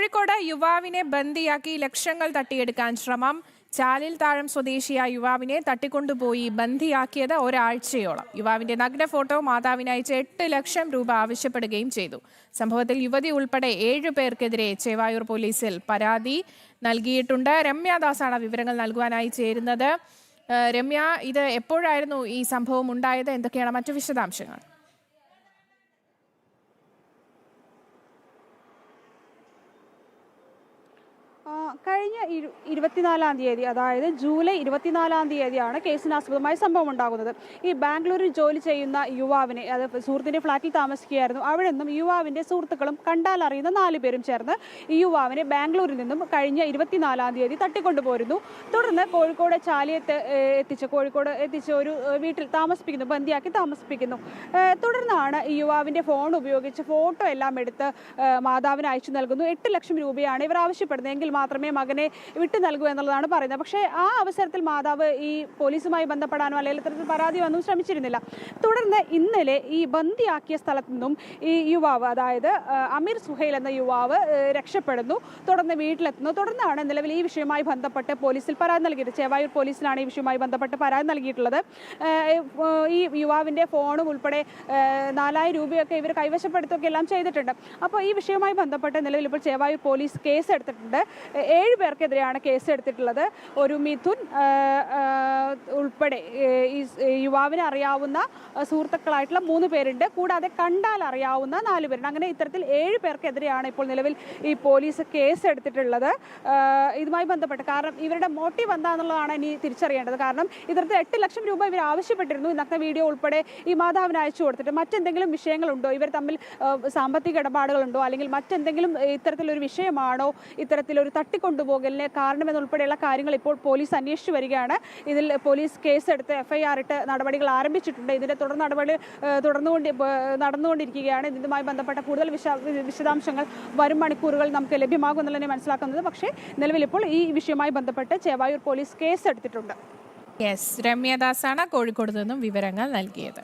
കോഴിക്കോട് യുവാവിനെ ബന്ദിയാക്കി ലക്ഷങ്ങൾ തട്ടിയെടുക്കാൻ ശ്രമം. ചാലിൽ താഴം സ്വദേശിയായ യുവാവിനെ തട്ടിക്കൊണ്ടുപോയി ബന്ദിയാക്കിയത് ഒരാഴ്ചയോളം. യുവാവിന്റെ നഗ്ന ഫോട്ടോ മാതാവിന് അയച്ച് 8 ലക്ഷം രൂപ ആവശ്യപ്പെടുകയും ചെയ്തു. സംഭവത്തിൽ യുവതി ഉൾപ്പെടെ 7 പേർക്കെതിരെ ചേവായൂർ പോലീസിൽ പരാതി നൽകിയിട്ടുണ്ട്. രമ്യദാസാണ് വിവരങ്ങൾ നൽകുവാനായി ചേരുന്നത്. രമ്യ, ഇത് എപ്പോഴായിരുന്നു ഈ സംഭവം ഉണ്ടായത്? എന്തൊക്കെയാണ് മറ്റു വിശദാംശങ്ങൾ? കഴിഞ്ഞ 24-ാം തീയതി, അതായത് ജൂലൈ 24-ാം തീയതിയാണ് കേസിനാസ്പദമായ സംഭവം ഉണ്ടാകുന്നത്. ഈ ബാംഗ്ലൂരിൽ ജോലി ചെയ്യുന്ന യുവാവിനെ, അത് സുഹൃത്തിൻ്റെ ഫ്ളാറ്റിൽ താമസിക്കുകയായിരുന്നു. അവിടെ നിന്നും യുവാവിൻ്റെ സുഹൃത്തുക്കളും കണ്ടാൽ അറിയുന്ന 4 പേരും ചേർന്ന് ഈ യുവാവിനെ ബാംഗ്ലൂരിൽ നിന്നും കഴിഞ്ഞ 24-ാം തീയതി തട്ടിക്കൊണ്ടുപോരുന്നു. തുടർന്ന് കോഴിക്കോട് ചാലിയത്ത് എത്തിച്ച് ഒരു വീട്ടിൽ താമസിപ്പിക്കുന്നു, ബന്ദിയാക്കി താമസിപ്പിക്കുന്നു. തുടർന്നാണ് ഈ യുവാവിൻ്റെ ഫോൺ ഉപയോഗിച്ച് ഫോട്ടോ എല്ലാം എടുത്ത് മാതാവിന് അയച്ചു നൽകുന്നു. 8 ലക്ഷം രൂപയാണ് ഇവർ ആവശ്യപ്പെടുന്നതെങ്കിൽ മാത്രമേ മകനെ വിട്ടു നൽകൂ എന്നുള്ളതാണ് പറയുന്നത്. പക്ഷേ ആ അവസരത്തിൽ മാതാവ് ഈ പോലീസുമായി ബന്ധപ്പെടാനോ അല്ലെങ്കിൽ ഇത്തരത്തിൽ പരാതി ഒന്നും ശ്രമിച്ചിരുന്നില്ല. തുടർന്ന് ഇന്നലെ ഈ ബന്ദിയാക്കിയ സ്ഥലത്തു നിന്നും ഈ യുവാവ്, അതായത് അമീർ സുഹൈൽ എന്ന യുവാവ് രക്ഷപ്പെടുന്നു. തുടർന്ന് വീട്ടിലെത്തുന്നു. തുടർന്നാണ് നിലവിൽ ഈ വിഷയവുമായി ബന്ധപ്പെട്ട് പോലീസിൽ പരാതി നൽകിയത്. ചേവായൂർ പോലീസിലാണ് ഈ വിഷയവുമായി ബന്ധപ്പെട്ട് പരാതി നൽകിയിട്ടുള്ളത്. ഈ യുവാവിൻ്റെ ഫോണും ഉൾപ്പെടെ 4000 രൂപയൊക്കെ ഇവർ കൈവശപ്പെടുത്തുകയൊക്കെ എല്ലാം ചെയ്തിട്ടുണ്ട്. അപ്പോൾ ഈ വിഷയവുമായി ബന്ധപ്പെട്ട് നിലവിൽ ഇപ്പോൾ ചേവായൂർ പോലീസ് കേസ് എടുത്തിട്ടുണ്ട്. 7 പേർക്കെതിരെയാണ് കേസ് എടുത്തിട്ടുള്ളത്. ഒരു മിഥുൻ ഉൾപ്പെടെ ഈ യുവാവിനെ അറിയാവുന്ന സുഹൃത്തുക്കളായിട്ടുള്ള 3 പേരുണ്ട്. കൂടാതെ കണ്ടാൽ അറിയാവുന്ന 4 പേരുണ്ട്. അങ്ങനെ ഇത്തരത്തിൽ 7 പേർക്കെതിരെയാണ് ഇപ്പോൾ നിലവിൽ ഈ പോലീസ് കേസ് എടുത്തിട്ടുള്ളത്. ഇതുമായി ബന്ധപ്പെട്ട് കാരണം ഇവരുടെ മോട്ടീവ് എന്താണെന്നുള്ളതാണ് ഇനി തിരിച്ചറിയേണ്ടത്. കാരണം ഇത്തരത്തിൽ 8 ലക്ഷം രൂപ ഇവർ ആവശ്യപ്പെട്ടിരുന്നു. ഇന്നത്തെ വീഡിയോ ഉൾപ്പെടെ ഈ മാതാവിന് അയച്ചു കൊടുത്തിട്ട് മറ്റെന്തെങ്കിലും വിഷയങ്ങളുണ്ടോ, ഇവർ തമ്മിൽ സാമ്പത്തിക ഇടപാടുകളുണ്ടോ, അല്ലെങ്കിൽ മറ്റെന്തെങ്കിലും ഇത്തരത്തിലൊരു വിഷയമാണോ ഇത്തരത്തിലൊരു തട്ടിക്കൊണ്ടുപോകലിന് കാരണമെന്നുൾപ്പെടെയുള്ള കാര്യങ്ങൾ ഇപ്പോൾ പോലീസ് അന്വേഷിച്ചു വരികയാണ്. ഇതിൽ പോലീസ് കേസെടുത്ത് FIR ഇട്ട് നടപടികൾ ആരംഭിച്ചിട്ടുണ്ട്. ഇതിന്റെ തുടർ നടപടി നടന്നുകൊണ്ടിരിക്കുകയാണ്. ഇതുമായി ബന്ധപ്പെട്ട കൂടുതൽ വിശദാംശങ്ങൾ വരും മണിക്കൂറുകൾ നമുക്ക് ലഭ്യമാകുമെന്നുള്ളതിനെ മനസ്സിലാക്കുന്നത്. പക്ഷേ നിലവിൽ ഇപ്പോൾ ഈ വിഷയവുമായി ബന്ധപ്പെട്ട് ചേവായൂർ പോലീസ് കേസെടുത്തിട്ടുണ്ട്. രമ്യദാസാണ് കോഴിക്കോട് നിന്നും വിവരങ്ങൾ നൽകിയത്.